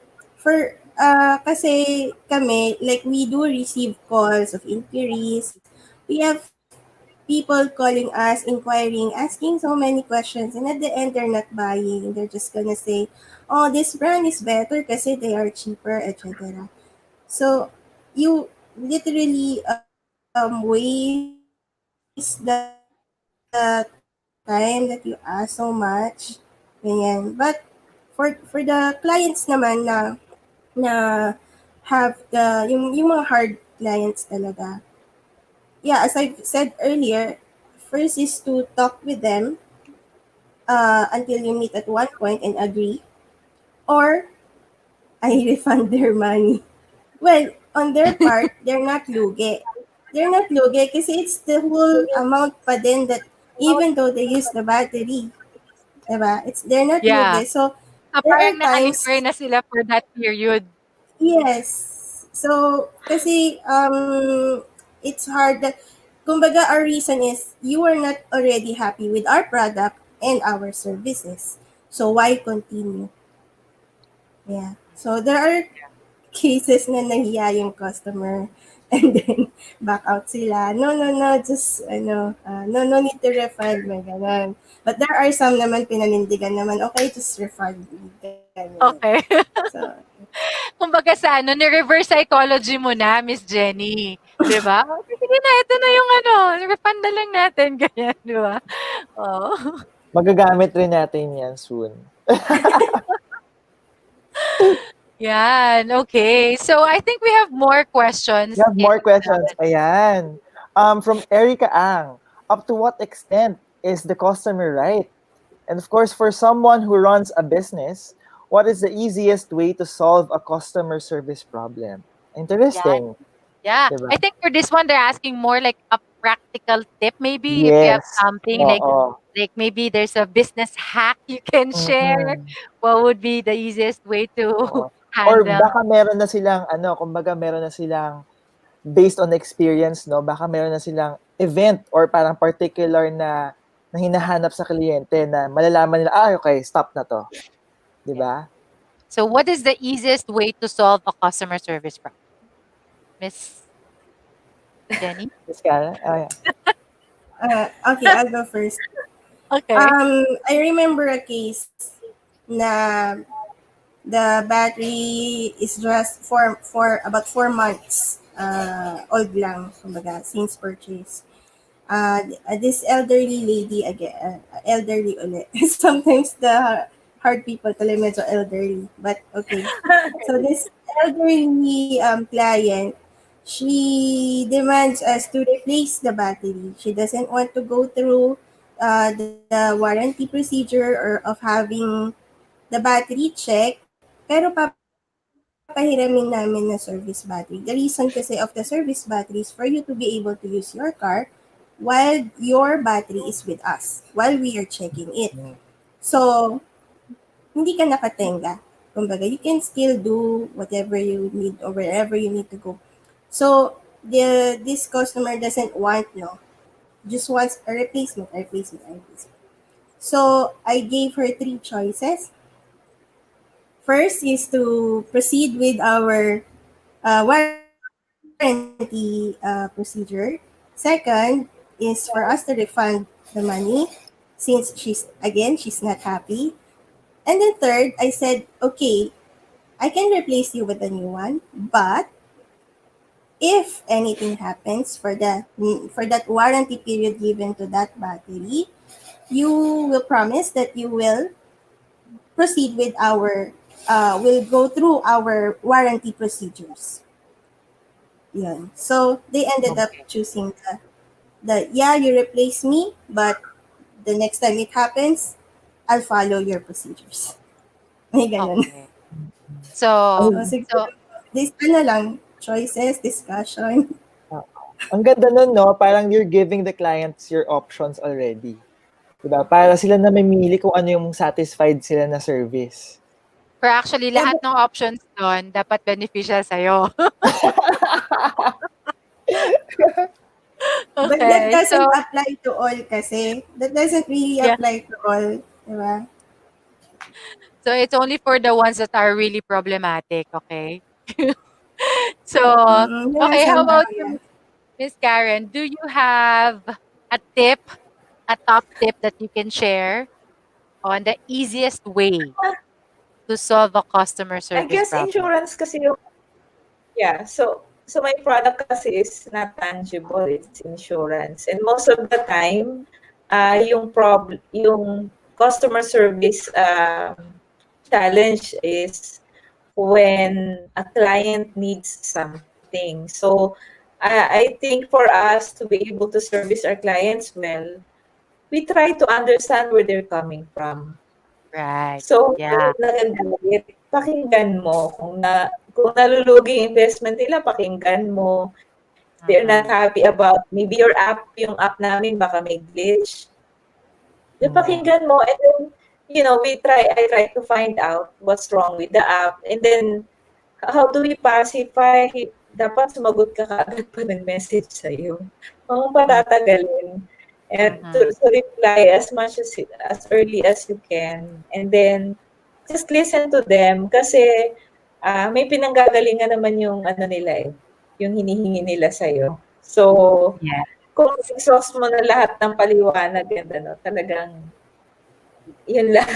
kasi kami, like we do receive calls of inquiries. We have people calling us, inquiring, asking so many questions, and at the end, they're not buying. They're just gonna say, "Oh, this brand is better kasi they are cheaper, etc." So, you literally waste the time that you ask so much. Ganyan. But for the clients naman na have yung mga hard clients talaga. Yeah, as I've said earlier, first is to talk with them until you meet at one point and agree, or I refund their money. Well, on their part, they're not lugi. They're not lugi kasi it's the whole amount pa din that even though they use the battery, diba? They're not Yeah. lugi. So, So there are parang times, nakalibre na sila for that period. yes. So, kasi it's hard that, kumbaga, our reason is you are not already happy with our product and our services. So, why continue? Yeah. So, there are cases na nahiya yung customer and then back out sila. No, just, no need to refund, may ganun. But there are some naman pinanindigan naman, okay, just refund me. Ganyan. Okay. So, Kumbaga sa ano, ni-reverse psychology mo na, Miss Jenny. 'Di ba? Sige na, ito na yung ano, refund na lang natin, ganyan, 'di ba? Oo. Magagamit rin natin yan soon. Yan, okay. So I think we have more questions. You have more questions. Ayan. From Erica Ang. Up to what extent is the customer right? And of course, for someone who runs a business, what is the easiest way to solve a customer service problem? Yeah, Interesting. yeah. Diba? I think for this one, they're asking more like a practical tip. Maybe if you have Yes. something Oo. like maybe there's a business hack you can share. Mm-mm. What would be the easiest way to Oo. Or handle? baka meron na silang, kumbaga meron na silang, based on experience, no, baka meron na silang event or parang particular na hinahanap sa kliyente na malalaman nila, okay, stop na to. Di Yeah. ba? So what is the easiest way to solve a customer service problem? Miss Jenny? Yes, Karen? Oh, yeah. Okay, I'll go first. Okay. I remember a case na the battery is just for about 4 months old lang, kumbaga, since purchase. This elderly lady again, elderly ulit. Sometimes the hard people to limit to elderly, but okay. So this elderly client, she demands us to replace the battery. She doesn't want to go through the warranty procedure or of having the battery check, pero papahiramin namin na service battery. The reason kasi of the service battery is for you to be able to use your car while your battery is with us, while we are checking it. So, hindi ka nakatenga. Kumbaga, you can still do whatever you need or wherever you need to go. So, this customer doesn't want, no, just wants a replacement, a replacement, a replacement. So, I gave her 3 choices. First is to proceed with our warranty procedure. Second is for us to refund the money since she's not happy. And then third, I said, okay, I can replace you with a new one, but if anything happens for that warranty period given to that battery, you will promise that you will proceed with will go through our warranty procedures. Yun. So, they ended up Okay. choosing yeah, you replace me, but the next time it happens, I'll follow your procedures. May ganun. Okay. So, So, so siguro, this lang, choices, discussion. Ang ganda nun, no? Parang you're giving the clients your options already. Diba? Para sila na mamili kung ano yung satisfied sila na service. pero actually Yeah, lahat ng options doon dapat beneficial sa'yo. but that Okay. doesn't So, apply to all kasi. That doesn't really yeah. apply to all. Diba? So it's only for the ones that are really problematic, okay? So, Yeah, okay, how somehow, about yeah. you, Miss Karen? Do you have a tip, a top tip that you can share on the easiest way to solve a customer I service guess problem? insurance kasi yung yeah, so my product kasi is not tangible, it's insurance. And most of the time, yung customer service challenge is when a client needs something. So I think for us to be able to service our clients well, we try to understand where they're coming from. Right. So, Yeah. kung nagagalit, pakinggan mo. Kung nalulugi yung investment nila, pakinggan mo. They're not Mhm. happy about maybe your app, yung app namin baka may glitch. Yung Yeah. pakinggan mo and then, I try to find out what's wrong with the app. And then, how do we pacify? Dapat sumagot ka kaagad pa ng message sa'yo. Huwag mong patatagalin. And Mhm. to reply as much as early as you can. And then, just listen to them kasi may pinanggagalingan naman yung ano nila yung hinihingi nila sa'yo. So, Yeah. kung exhaust mo na lahat ng paliwanag and talagang yun lang.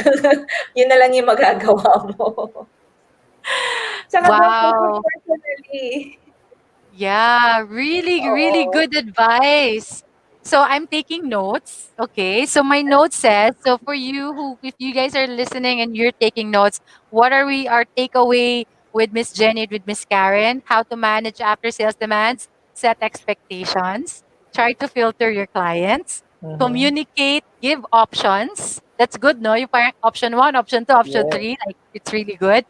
Yun na lang yung magagawa mo. Tsaka don't take it Wow. personally. Yeah, really, really Oo. good advice. So I'm taking notes. Okay. So my note says, so for you who, if you guys are listening and you're taking notes, what are we, our takeaway with Miss Jenny, with Miss Karen? How to manage after sales demands, set expectations, try to filter your clients, Mm-hmm. communicate, give options. That's good, no? You find option one, option two, option Yeah, three. Like it's really good.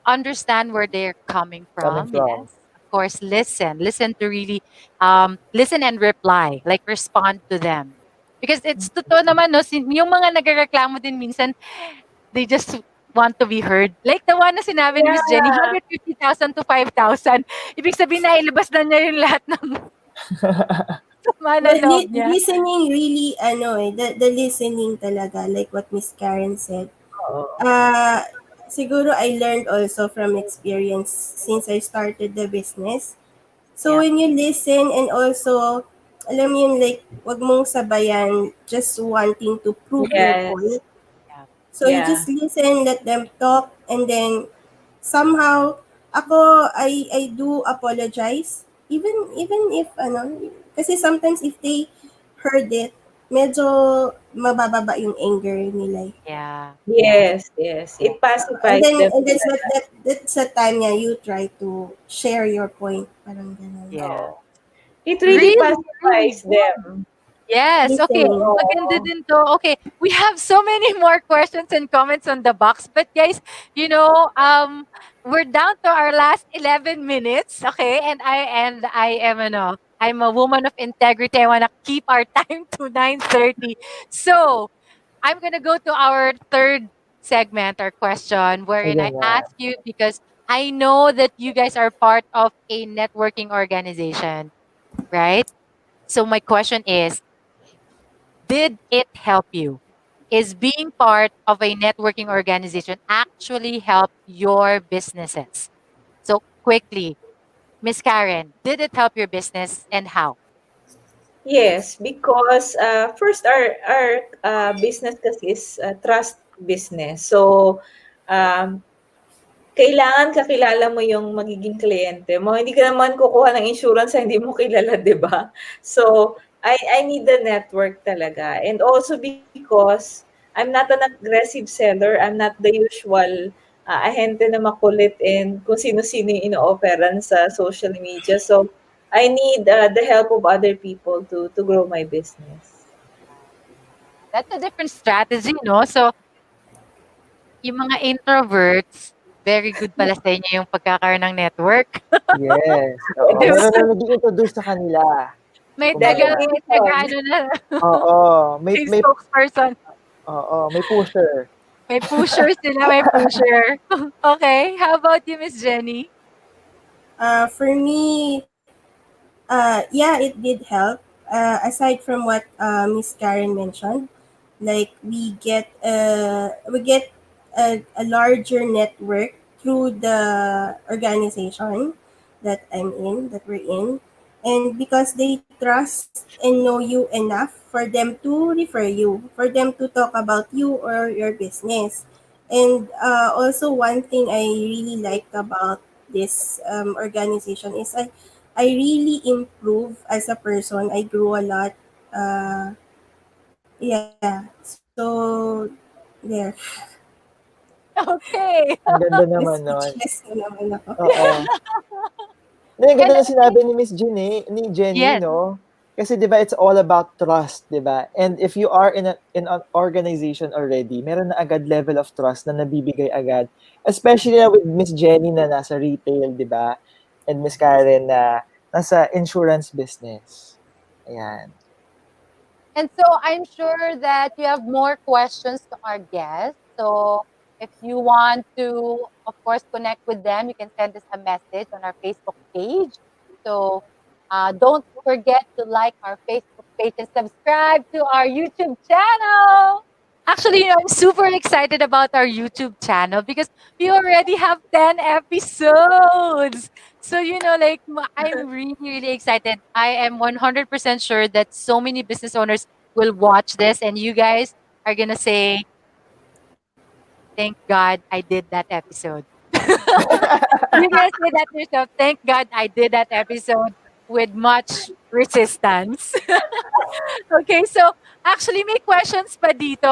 Understand where they're coming coming from. from. Yes. Of course, listen to really listen and reply, like respond to them. Because it's totoo naman, no, yung mga nagrereklamo din minsan, they just want to be heard. Like the one na sinabi ni Miss Jenny, Yeah. 150,000 to 5,000. Ibig sabihin na ilabas na niya yung lahat ng sama na But loob niya. listening really, the listening talaga, like what Miss Karen said. Oo. Uh, Siguro I learned also from experience since I started the business. So Yeah. when you listen and also, alam mo yun, like, wag mong sabayan just wanting to prove your Yes. point. Yeah. So you Yeah. just listen, let them talk, and then somehow, I do apologize. Even if, kasi sometimes if they heard it, medyo mabababa yung anger nila, eh. Yeah. Yeah. Yes, yes. Yeah. It And pacifies then, them and talaga. that's the time niya you try to share your point. Parang ganun. Yeah. Oo. It really Really, really pacifies good. them. Yes, okay. Listening. Maganda Oo. din 'to. Okay, we have so many more questions and comments on the box, but guys, you know, we're down to our last 11 minutes, okay? And I am ano, I'm a woman of integrity. I wanna keep our time to 9:30. So, I'm gonna go to our third segment or question wherein Sige I na. ask you because I know that you guys are part of a networking organization, right? So my question is, did it help you? Is being part of a networking organization actually help your businesses? So quickly, Miss Karen, did it help your business and how? Yes, because first our business kasi is trust business. So um, kailangan kakilala mo yung magiging kliyente mo. Hindi ka naman kukuha ng insurance sa hindi mo kilala, 'di ba? So, I need the network talaga. And also because I'm not an aggressive seller, I'm not the usual ahente na makulit and kung sino-sino yung ino-offeran sa social media. So, I need the help of other people to grow my business. That's a different strategy, no? So, yung mga introverts, very good pala sa inyo yung pagkakaroon ng network. Yes, oo. Di Meron ba? na nag-i-introduce sa kanila. May Kumbaga, may taga Delegation. ano na, oo, may spokesperson. may pusher. May pusher sila, may pusher. Okay, how about you, Miss Jenny? For me, yeah, it did help. Aside from what Miss Karen mentioned, like we get a larger network through the organization that we're in, and because they trust and know you enough for them to refer you, for them to talk about you or your business. And also, one thing I really like about this organization is I really improve as a person. I grew a lot. Yeah. So there. Okay. Ang ganda naman nun. Na-speechless na naman ako. Oo. Hindi, ang And ganda I na sinabi ni Miss Jenny, yes. no? Kasi 'di ba it's all about trust, 'di ba? And if you are in an organization already, meron na agad level of trust na nabibigay agad. Especially na with Miss Jenny na nasa retail, 'di ba? And Miss Karen na nasa insurance business. Ayan. And so I'm sure that you have more questions to our guests. So if you want to, of course, connect with them, you can send us a message on our Facebook page. So don't forget to like our Facebook page and subscribe to our YouTube channel. Actually, I'm super excited about our YouTube channel because we already have 10 episodes. So, like, I'm really, really excited. I am 100% sure that so many business owners will watch this and you guys are going to say, thank God I did that episode. You're going to say that to yourself. Thank God I did that episode with much resistance. Okay, so actually may questions pa dito.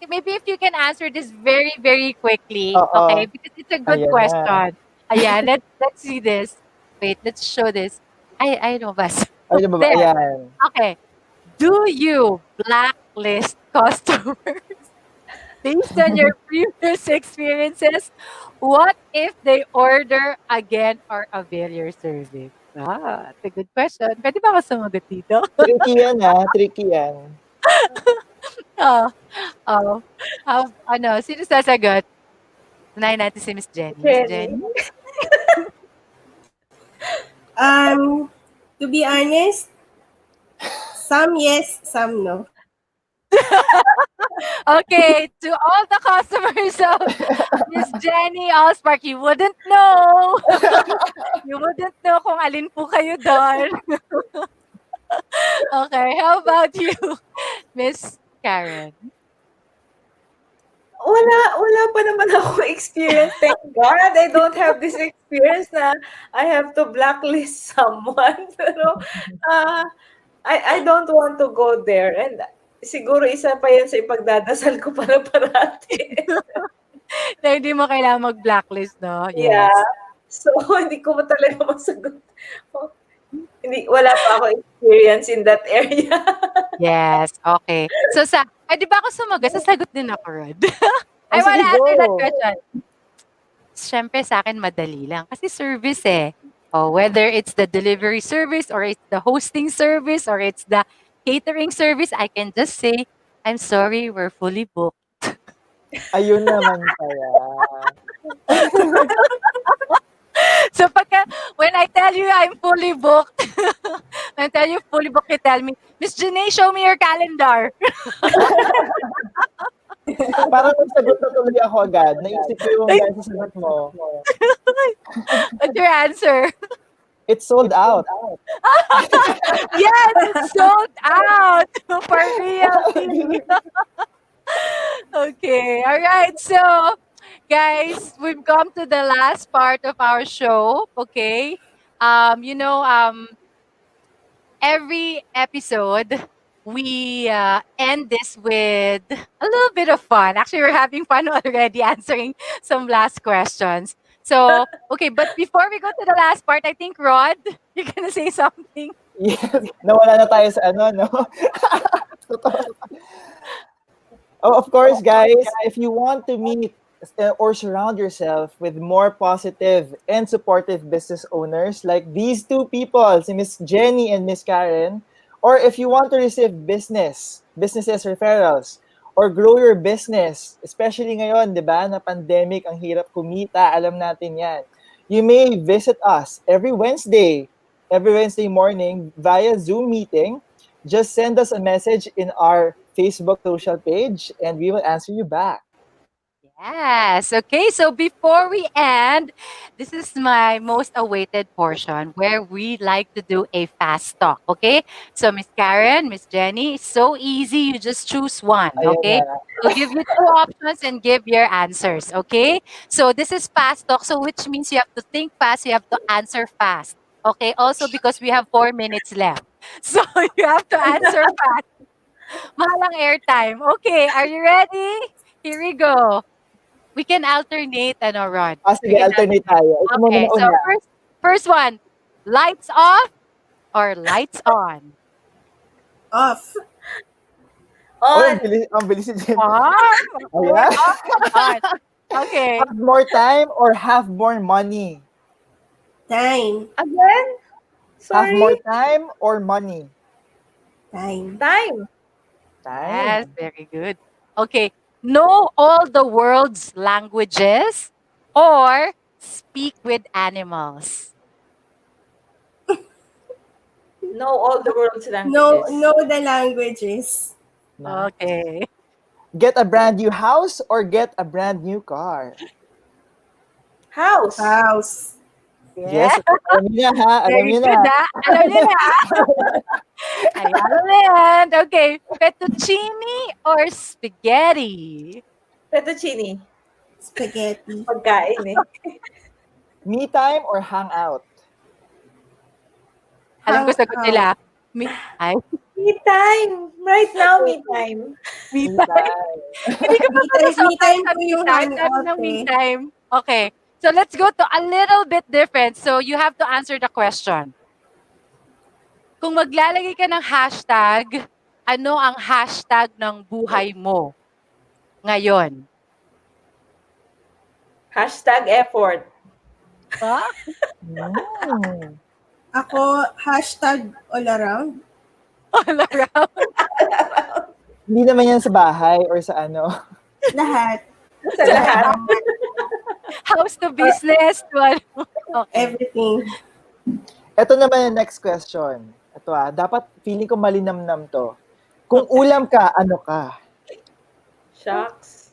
Maybe if you can answer this very, very quickly, Oo. okay? Because it's a good Ayan na. question. Ayan, let's see this. Wait, let's show this. I know ba? Ay, ano ba ba? There. Ayan. Okay. Do you blacklist customers based on your previous experiences? What if they order again or avail your service? That's a good question. Pwede ba ako sumagot dito? Tricky yan, tricky yan. Oh, oh. Ano, sino sasagot? Unahin natin si Miss Jenny. Miss Jenny. Jenny? To be honest, some yes, some no. Okay, to all the customers of Miss Jenny Allspark, you wouldn't know. You wouldn't know kung alin po kayo doon. Okay, how about you, Miss Karen? Wala pa naman ako experience. Thank God I don't have this experience na I have to blacklist someone. Pero, I don't want to go there. And siguro isa pa yan sa ipagdadasal ko para parati. Na hindi mo kailangan mag-blacklist, no? Yeah. Yes. So, hindi ko talaga masagot. Wala pa ako experience in that area. Yes, okay. So pwede ba ako sumagot? Sasagot din ako, Rod. I Oh, sige, wanna answer that go. question. Siyempre sa akin madali lang kasi service eh. Oh, whether it's the delivery service or it's the hosting service or it's the catering service, I can just say, I'm sorry, we're fully booked. Ayun naman pala. So when I tell you I'm fully booked, when I tell you fully booked, you tell me, Miss Janae, show me your calendar. Parang nagsagot na tuloy ako agad. Naisip ko yung dahil sa sagot mo. What's your answer? It's sold out. Yes, it's sold out for real. Okay, all right. So, guys, we've come to the last part of our show. Okay, every episode we end this with a little bit of fun. Actually, we're having fun already answering some last questions. So, okay, but before we go to the last part, I think Rod, you're gonna say something. Yes. Nawala na tayo sa ano, no? Totoo. Oh, of course, guys, if you want to meet or surround yourself with more positive and supportive business owners like these two people, si Miss Jenny and Miss Karen, or if you want to receive businesses referrals, or grow your business, especially ngayon, di ba, na pandemic, ang hirap kumita, alam natin yan. You may visit us every Wednesday morning via Zoom meeting. Just send us a message in our Facebook social page and we will answer you back. Yes. Okay. So before we end, this is my most awaited portion where we like to do a fast talk. Okay. So Miss Karen, Miss Jenny, it's so easy. You just choose one. Ayan Okay. na. We'll give you two options and give your answers. Okay. So this is fast talk. So which means you have to think fast. You have to answer fast. Okay. Also because we have 4 minutes left. So you have to answer fast. Mahalang airtime. Okay. Are you ready? Here we go. We can alternate, Rod. Sige, alternate tayo. Ito muna Okay, na so una. first one, lights off or lights on? Off. Oh, On. ang bilis si Jenny. On. Ayan. On. Okay. Have more time or have more money? Time. Again? Have more Sorry. time or money? Time. Time. Yes, Time. very good. Okay, know all the world's languages or speak with animals? Know all the world's Know languages. the languages. Na. Okay. Get a brand new house or get a brand new car? House. House. Yes, Yeah. alam niyo na ha, alam Very niyo good, na. ha? Alam niyo na. Ay, alam na yan. Okay, fettuccine or spaghetti? Fettuccine. Spaghetti. Pagkain eh. Me time or hangout? Alam ko sagot Hangout. nila. Ay, Me time. Right now, me time. Me Me time. time. Hindi ka pa ba Me nasanay time sa po me yung time? Sabi hangout ng me eh. time. Okay. So let's go to a little bit different. So you have to answer the question. Kung maglalagay ka ng hashtag, ano ang hashtag ng buhay mo ngayon? Hashtag effort. Ha? Mm. Ako, hashtag all around. All around. Hindi naman yan sa bahay or sa ano. Lahat. Sa lahat. House to business. To ano. Okay. Everything. Ito naman yung next question. Ito dapat feeling ko malinamnam to. Kung ulam ka, ano ka? Shucks.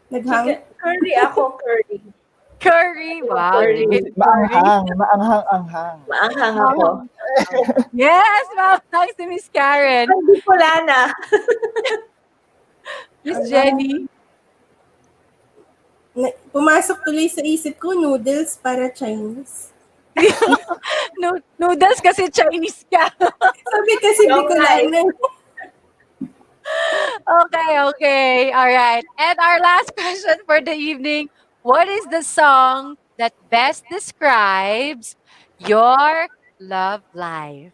Naghang. Chicken. Curry ako, curry. Curry. Wow. Curry. Chicken curry. Maanghang, maanghang-anghang. Maanghang ako. Yes, wow. Thanks to Miss Karen. Ay, Bicolana. Miss Jenny. Pumasok tuloy sa isip ko, noodles para Chinese. Noodles kasi Chinese ka. Sabi kasi Yung Bicolana. Okay, okay. All right. And our last question for the evening. What is the song that best describes your love life?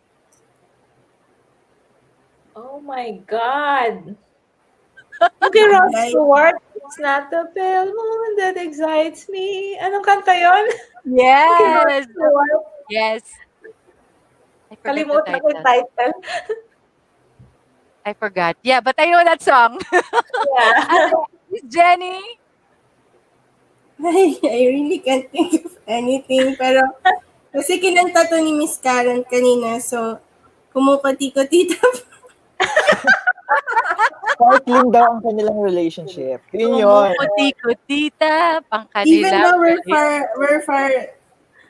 Oh my God. Yung kay Rod Stewart, it's not the pale moon that excites me. Anong kanta yun? Kay Rod Yes. Stewart. Yes. I forgot the Kalimutan ko yung title. title. I forgot. Yeah, but I know that song. Yeah. Miss Jenny? I really can't think of anything. Pero, kasi kinanta to ni Miss Karen kanina. So, kumukati-kati Sparkling daw ang kanilang relationship. Yun yun. Kumukuti-kutita, pang Even kanilang though relation. we're far,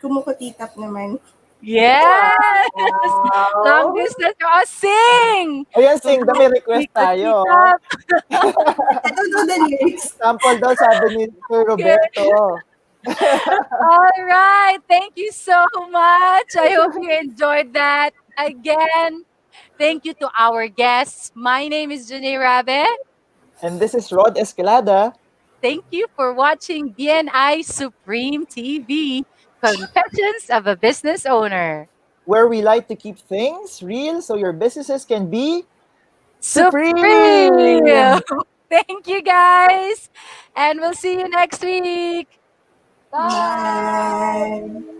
kumukutitap naman. Yes! Long Wow. distance. Oh, sing! Ayan, sing, may request tayo. Kutita. I don't know the lyrics. Sample daw sabi ni Sir Roberto. All right. Thank you so much. I hope you enjoyed that. Again, thank you to our guests. My name is Janae Rabe. And this is Rod Escalada. Thank you for watching BNI Supreme TV, Confessions of a Business Owner. Where we like to keep things real so your businesses can be Supreme! supreme. Thank you, guys. And we'll see you next week. Bye. Bye.